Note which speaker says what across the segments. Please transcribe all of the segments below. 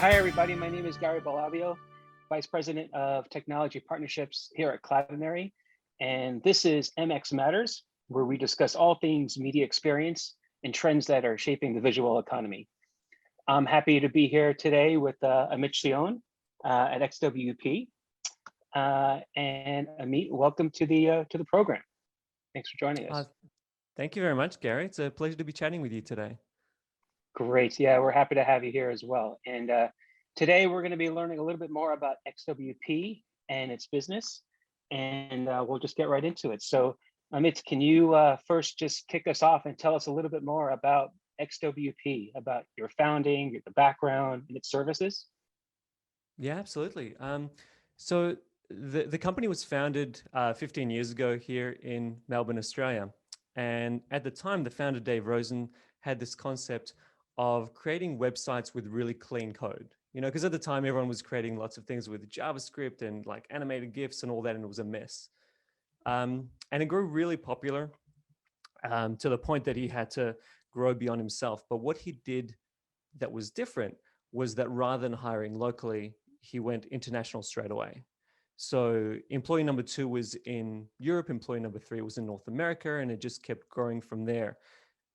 Speaker 1: Hi, everybody. My name is Gary Balavio, Vice President of Technology Partnerships here at Cloudinary. And this is MX Matters, where we discuss all things media experience and trends that are shaping the visual economy. I'm happy to be here today with Amit at XWP. And Amit, welcome to the program. Thanks for joining us.
Speaker 2: Thank you very much, Gary. It's a pleasure to be chatting with you today.
Speaker 1: Great. Yeah, we're happy to have you here as well. And today we're going to be learning a little bit more about XWP and its business, and we'll just get right into it. So, Amit, can you first just kick us off and tell us a little bit more about XWP, about your founding, the background, and its services?
Speaker 2: Yeah, absolutely. So the company was founded 15 years ago here in Melbourne, Australia. And at the time, the founder, Dave Rosen, had this concept of creating websites with really clean code. Because at the time, everyone was creating lots of things with JavaScript and like animated GIFs and all that, and it was a mess. And it grew really popular to the point that he had to grow beyond himself. But what he did that was different was that rather than hiring locally, he went international straight away. So employee number 2 was in Europe, employee number 3 was in North America, and it just kept growing from there.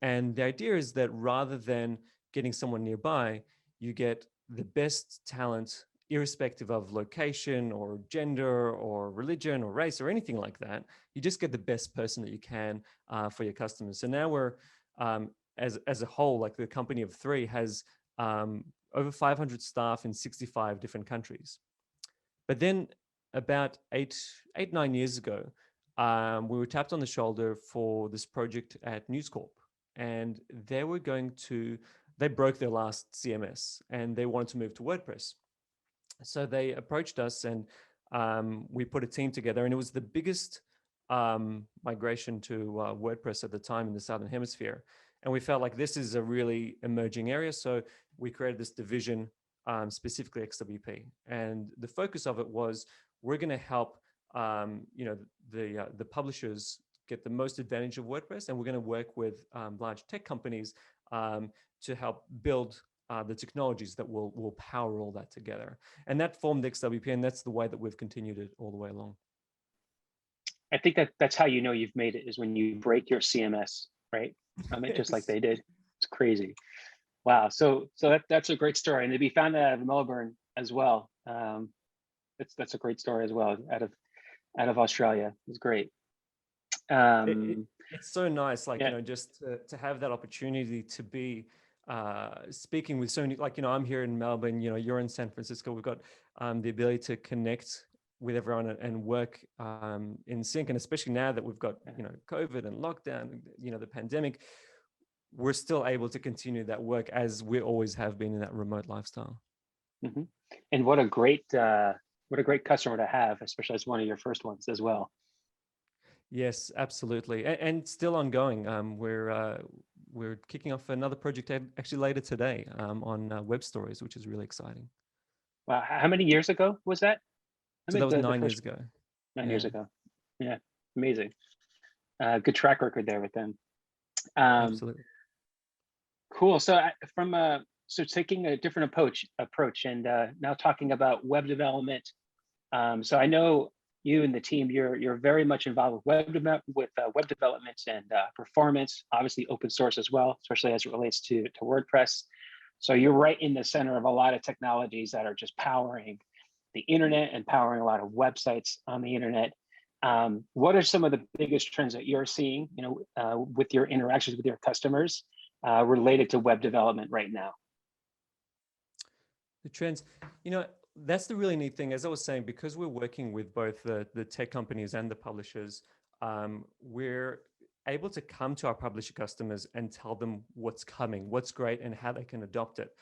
Speaker 2: And the idea is that rather than getting someone nearby, you get the best talent, irrespective of location or gender or religion or race or anything like that. You just get the best person that you can for your customers. So now we're, as a whole, like the company of 3 has over 500 staff in 65 different countries. But then about 9 years ago, we were tapped on the shoulder for this project at News Corp. And they broke their last CMS and they wanted to move to WordPress. So they approached us and we put a team together, and it was the biggest migration to WordPress at the time in the Southern Hemisphere. And we felt like this is a really emerging area. So we created this division, specifically XWP. And the focus of it was, we're going to help the publishers get the most advantage of WordPress, and we're going to work with large tech companies to help build the technologies that will power all that together. And that formed XWP, and that's the way that we've continued it all the way along.
Speaker 1: I think that's how you know you've made it, is when you break your CMS, right? Just like they did. It's crazy. Wow. So that's a great story, and to be founded out of Melbourne as well. That's a great story as well, out of Australia. It's great.
Speaker 2: It's so nice, like,
Speaker 1: yeah.
Speaker 2: Just to have that opportunity to be speaking with so many, like, I'm here in Melbourne, you're in San Francisco. We've got the ability to connect with everyone and work in sync. And especially now that we've got, COVID and lockdown, the pandemic, we're still able to continue that work as we always have been in that remote lifestyle.
Speaker 1: Mm-hmm. And what a great customer to have, especially as one of your first ones as well.
Speaker 2: Yes, absolutely, and still ongoing. We're kicking off another project actually later today on web stories, which is really exciting.
Speaker 1: Wow, how many years ago was that?
Speaker 2: So that was 9 years ago.
Speaker 1: 9 years ago. Yeah, amazing. Good track record there with them.
Speaker 2: Absolutely.
Speaker 1: Cool. So taking a different approach, and now talking about web development. So I know you and the team, you're very much involved with web development and performance, obviously open source as well, especially as it relates to WordPress. So you're right in the center of a lot of technologies that are just powering the internet and powering a lot of websites on the internet. What are some of the biggest trends that you're seeing, with your interactions with your customers related to web development right now?
Speaker 2: The trends, that's the really neat thing. As I was saying, because we're working with both the tech companies and the publishers, we're able to come to our publisher customers and tell them what's coming, what's great, and how they can adopt it.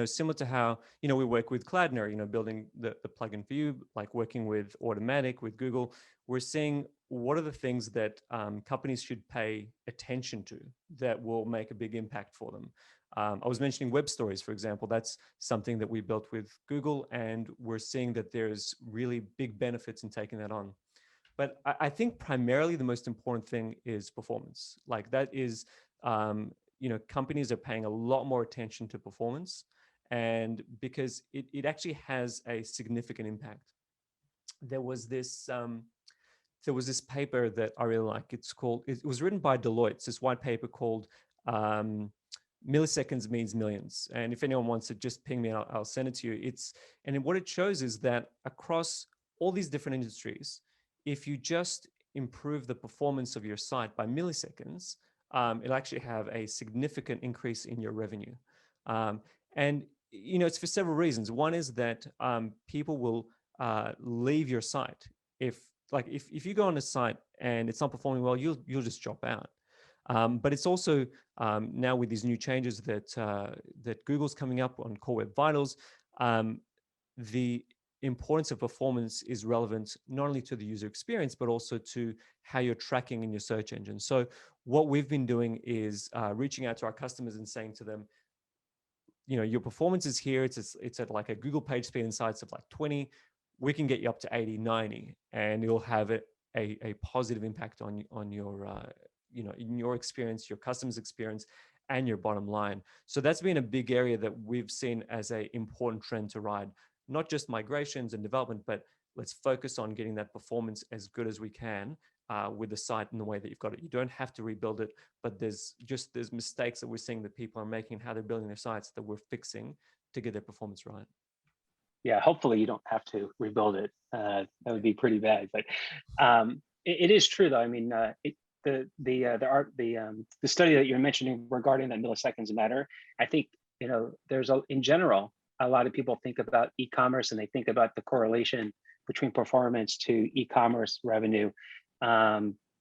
Speaker 2: Similar to how, we work with Cloudinary, building the plugin for you, like working with Automatic, with Google. We're seeing what are the things that companies should pay attention to that will make a big impact for them. I was mentioning web stories, for example. That's something that we built with Google, and we're seeing that there's really big benefits in taking that on. But I think primarily the most important thing is performance. Like that is, companies are paying a lot more attention to performance. and because it actually has a significant impact. There was this paper that I really like. It was written by Deloitte. It's this white paper called um, Milliseconds Means Millions. And if anyone wants to just ping me, I'll send it to you. What it shows is that across all these different industries, if you just improve the performance of your site by milliseconds, it'll actually have a significant increase in your revenue. And it's for several reasons. One is that people will leave your site if you go on a site and it's not performing well, you'll just drop out. But it's also now with these new changes that Google's coming up on Core Web Vitals, the importance of performance is relevant not only to the user experience, but also to how you're tracking in your search engine. So what we've been doing is reaching out to our customers and saying to them, your performance is here. It's at like a Google page speed insights of like 20. We can get you up to 80, 90, and it'll have a positive impact on your in your experience, your customers' experience, and your bottom line. So that's been a big area that we've seen as an important trend to ride, not just migrations and development, but let's focus on getting that performance as good as we can with the site in the way that you've got it. You don't have to rebuild it, but there's mistakes that we're seeing that people are making and how they're building their sites that we're fixing to get their performance right.
Speaker 1: Yeah, hopefully you don't have to rebuild it. That would be pretty bad. But it is true, though. I mean, the study that you're mentioning regarding that milliseconds matter. I think there's in general a lot of people think about e-commerce and they think about the correlation between performance to e-commerce revenue.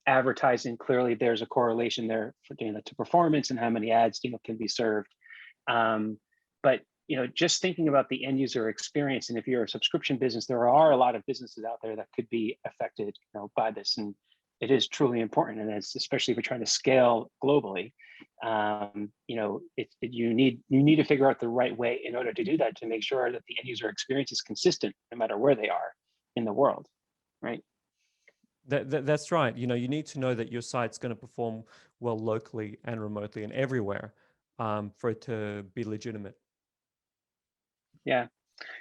Speaker 1: Advertising, clearly there's a correlation there for, to performance and how many ads can be served. But just thinking about the end user experience, and if you're a subscription business, there are a lot of businesses out there that could be affected by this, and it is truly important. And it's especially if you're trying to scale globally, you need to figure out the right way in order to do that, to make sure that the end user experience is consistent no matter where they are in the world, right?
Speaker 2: That's right. You need to know that your site's going to perform well locally and remotely and everywhere for it to be legitimate.
Speaker 1: Yeah.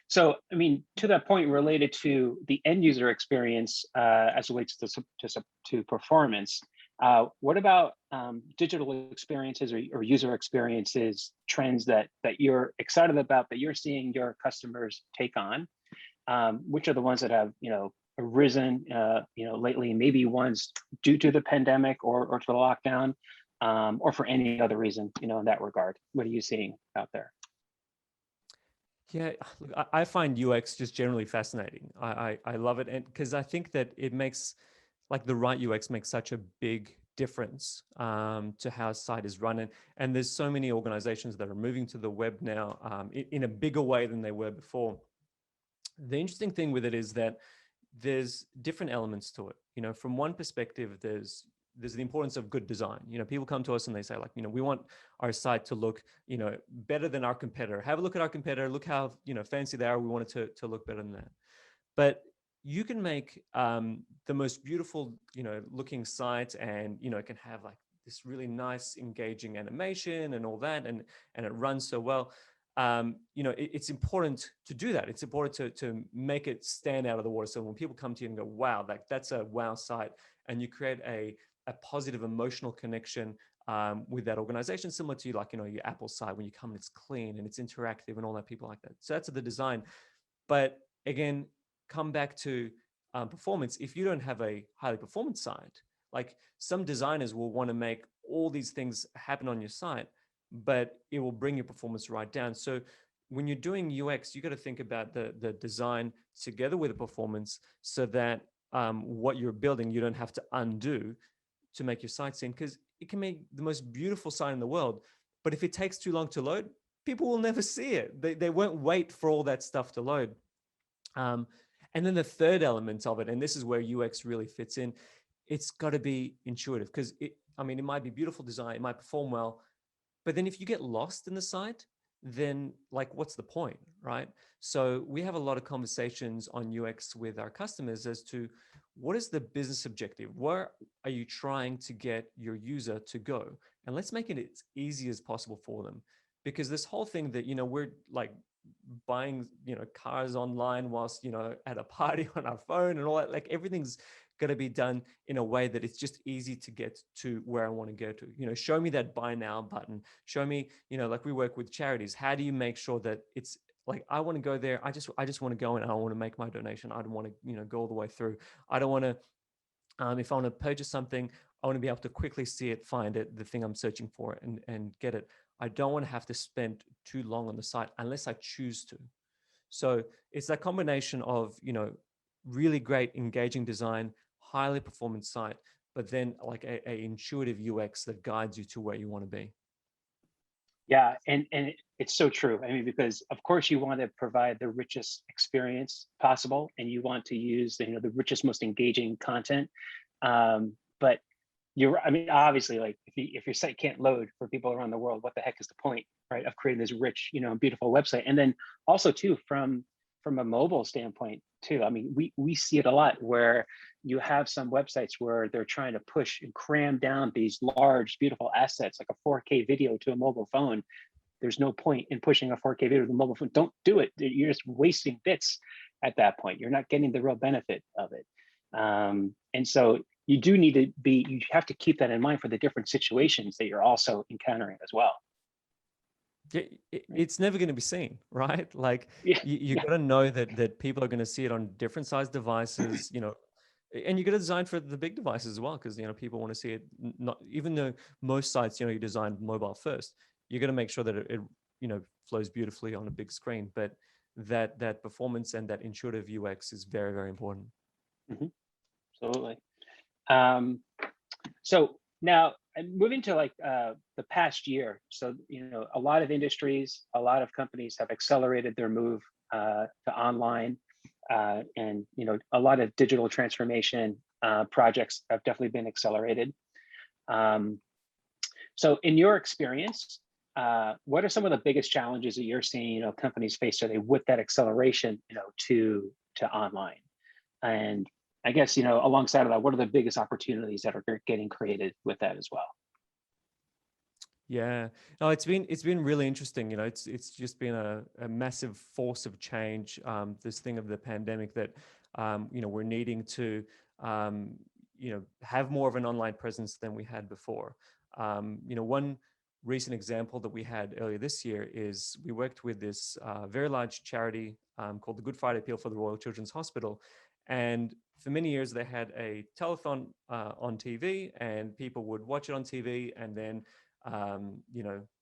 Speaker 1: So, I mean, to that point related to the end user experience as it relates to performance, what about digital experiences or user experiences trends that you're excited about, that you're seeing your customers take on? Which are the ones that have arisen lately? Maybe ones due to the pandemic or to the lockdown, or for any other reason in that regard. What are you seeing out there?
Speaker 2: Yeah, look, I find UX just generally fascinating. I love it, and because I think that it makes, like, the right UX makes such a big difference to how a site is run. And there's so many organizations that are moving to the web now in a bigger way than they were before. The interesting thing with it is that there's different elements to it. From one perspective, there's the importance of good design. People come to us and they say, like, we want our site to look, better than our competitor. Have a look at our competitor. Look how, fancy they are. We want it to look better than that. But you can make the most beautiful, looking site, and, it can have like this really nice, engaging animation and all that, and it runs so well. It's important to do that. It's important to make it stand out of the water. So when people come to you and go, wow, that's a wow site, and you create a positive emotional connection with that organization, similar to your Apple site, when you come and it's clean and it's interactive and all that, people like that. So that's the design. But again, come back to performance. If you don't have a highly performant site, like, some designers will want to make all these things happen on your site, but it will bring your performance right down. So when you're doing UX, you got to think about the design together with the performance, so that what you're building, you don't have to undo to make your site sing, because it can make the most beautiful site in the world, but if it takes too long to load, people will never see it. They won't wait for all that stuff to load. And then the third element of it, and this is where UX really fits in, it's got to be intuitive, because it might be beautiful design, it might perform well, but then if you get lost in the site, then, like, what's the point, right? So we have a lot of conversations on UX with our customers as to what is the business objective? Where are you trying to get your user to go? And let's make it as easy as possible for them. because this whole thing that, we're like buying, cars online whilst, at a party on our phone and all that, like everything's going to be done in a way that it's just easy to get to where I want to go to. Show me that buy now button. Show me, like we work with charities. How do you make sure that it's like, I want to go there. I just want to go and I want to make my donation. I don't want to, go all the way through. I don't want to, if I want to purchase something, I want to be able to quickly see it, find it, the thing I'm searching for, and get it. I don't want to have to spend too long on the site unless I choose to. So it's that combination of, really great engaging design, highly performant site, but then like a intuitive UX that guides you to where you want to be.
Speaker 1: Yeah, and it's so true. I mean, because of course you want to provide the richest experience possible, and you want to use the richest, most engaging content. But I mean, obviously, like if your site can't load for people around the world, what the heck is the point, right, of creating this rich, beautiful website? And then also too, from a mobile standpoint too. I mean, we see it a lot where you have some websites where they're trying to push and cram down these large, beautiful assets like a 4K video to a mobile phone. There's no point in pushing a 4K video to the mobile phone. Don't do it. You're just wasting bits at that point. You're not getting the real benefit of it. And so you do need to you have to keep that in mind for the different situations that you're also encountering as well.
Speaker 2: It's never going to be seen, right? Like
Speaker 1: Yeah,
Speaker 2: you
Speaker 1: yeah,
Speaker 2: got to know that people are going to see it on different size devices, and you got to design for the big devices as well, because people want to see it. Not even though most sites, you design mobile first, you're going to make sure that it flows beautifully on a big screen. But that performance and that intuitive UX is very, very important.
Speaker 1: absolutely. Um, so now moving to like the past year. So, a lot of industries, a lot of companies have accelerated their move to online, and a lot of digital transformation projects have definitely been accelerated. Um, so, in your experience, what are some of the biggest challenges that you're seeing, companies face today with that acceleration, to online? And I guess, alongside of that, what are the biggest opportunities that are getting created with that as well?
Speaker 2: Yeah, no, it's been really interesting. It's just been a massive force of change. This thing of the pandemic that we're needing to have more of an online presence than we had before. One recent example that we had earlier this year is we worked with this very large charity called the Good Friday Appeal for the Royal Children's Hospital, and for many years they had a telethon on TV, and people would watch it on TV and then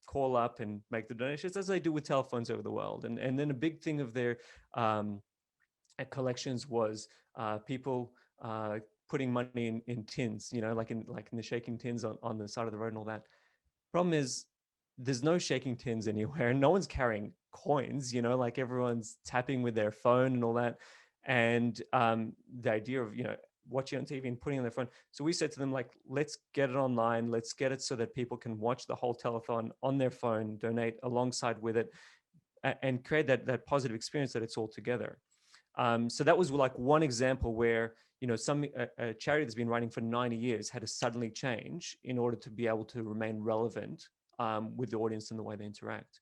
Speaker 2: call up and make the donations as they do with telephones over the world. And then a big thing of their collections was people putting money in tins, like in the shaking tins on the side of the road and all that. Problem is, there's no shaking tins anywhere. No one's carrying coins, like everyone's tapping with their phone and all that. And the idea of, watching on TV and putting on their phone. So we said to them, like, let's get it online. Let's get it so that people can watch the whole telethon on their phone, donate alongside with it, and create that positive experience that it's all together. So that was like one example where, a charity that's been running for 90 years had to suddenly change in order to be able to remain relevant with the audience and the way they interact.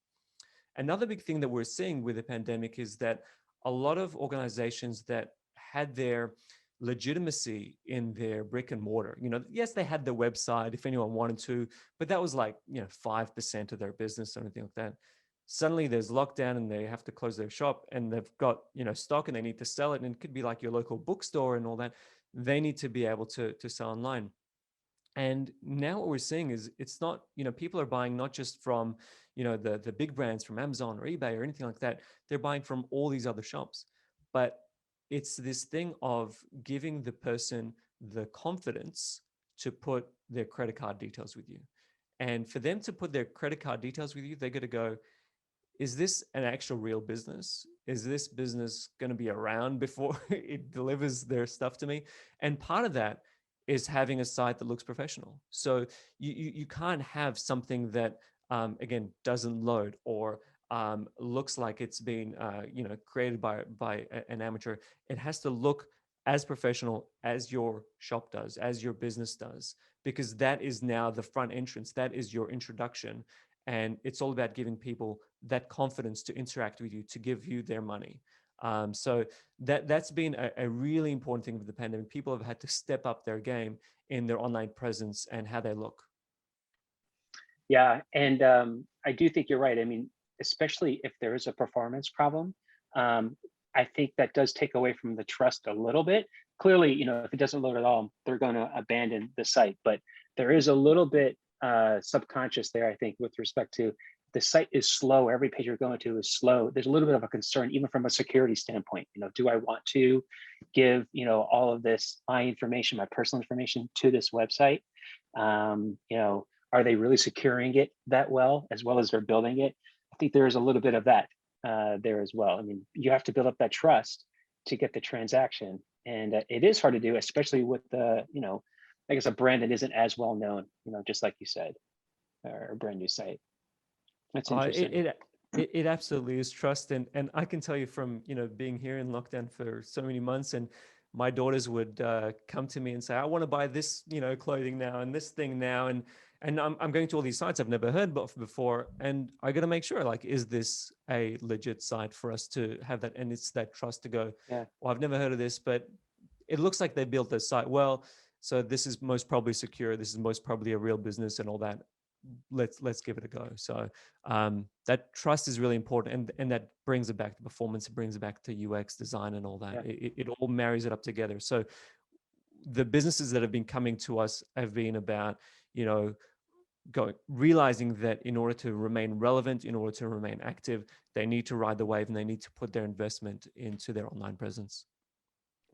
Speaker 2: Another big thing that we're seeing with the pandemic is that a lot of organizations that had their legitimacy in their brick and mortar, yes, they had their website if anyone wanted to, but that was like, 5% of their business or anything like that. Suddenly there's lockdown and they have to close their shop, and they've got, stock and they need to sell it. And it could be like your local bookstore and all that. They need to be able to sell online. And now what we're seeing is it's not, people are buying not just from, the big brands from Amazon or eBay or anything like that. They're buying from all these other shops. But it's this thing of giving the person the confidence to put their credit card details with you. And for them to put their credit card details with you, they're going to go, is this an actual real business? Is this business going to be around before it delivers their stuff to me? And part of that is having a site that looks professional. So you can't have something that again doesn't load or looks like it's been created by an amateur. It has to look as professional as your shop does, as your business does, because that is now the front entrance. That is your introduction. And it's all about giving people that confidence to interact with you, to give you their money. So that's been a really important thing with the pandemic. People have had to step up their game in their online presence and how they look.
Speaker 1: Yeah, and I do think you're right. I mean, especially if there is a performance problem, um, I think that does take away from the trust a little bit. Clearly, if it doesn't load at all, they're going to abandon the site. But there is a little bit subconscious there, I think, with respect to the site is slow. Every page you're going to is slow. There's a little bit of a concern, even from a security standpoint. Do I want to give all of this my information, my personal information, to this website? Are they really securing it that well as they're building it? I think there is a little bit of that there as well. I mean, you have to build up that trust to get the transaction, and it is hard to do, especially with I guess a brand that isn't as well known. Just like you said, or a brand new site. That's
Speaker 2: Uh,
Speaker 1: interesting.
Speaker 2: it, it absolutely is trust, and I can tell you from being here in lockdown for so many months, and my daughters would come to me and say, "I want to buy this clothing now and this thing now," and I'm going to all these sites I've never heard of before, and I got to make sure, like, is this a legit site for us to have that, and it's that trust to go,
Speaker 1: Yeah,
Speaker 2: well, I've never heard of this, but it looks like they built this site well, so this is most probably secure. This is most probably a real business and all that. Let's give it a go. So that trust is really important, and that brings it back to performance. It brings it back to UX design and all that.
Speaker 1: yeah,
Speaker 2: It all marries it up together. So the businesses that have been coming to us have been about realizing that in order to remain relevant, in order to remain active, they need to ride the wave and they need to put their investment into their online presence.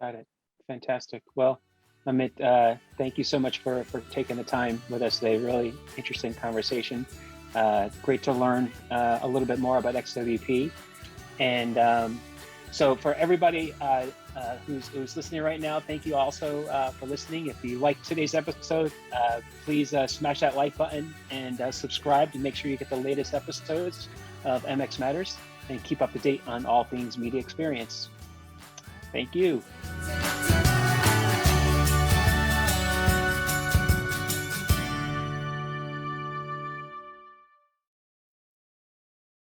Speaker 1: got it. Fantastic. Well, Amit, thank you so much for taking the time with us today. Really interesting conversation. Great to learn a little bit more about XWP. And so for everybody who's listening right now, thank you also for listening. If you liked today's episode, please smash that like button and subscribe to make sure you get the latest episodes of MX Matters and keep up to date on all things media experience. Thank you.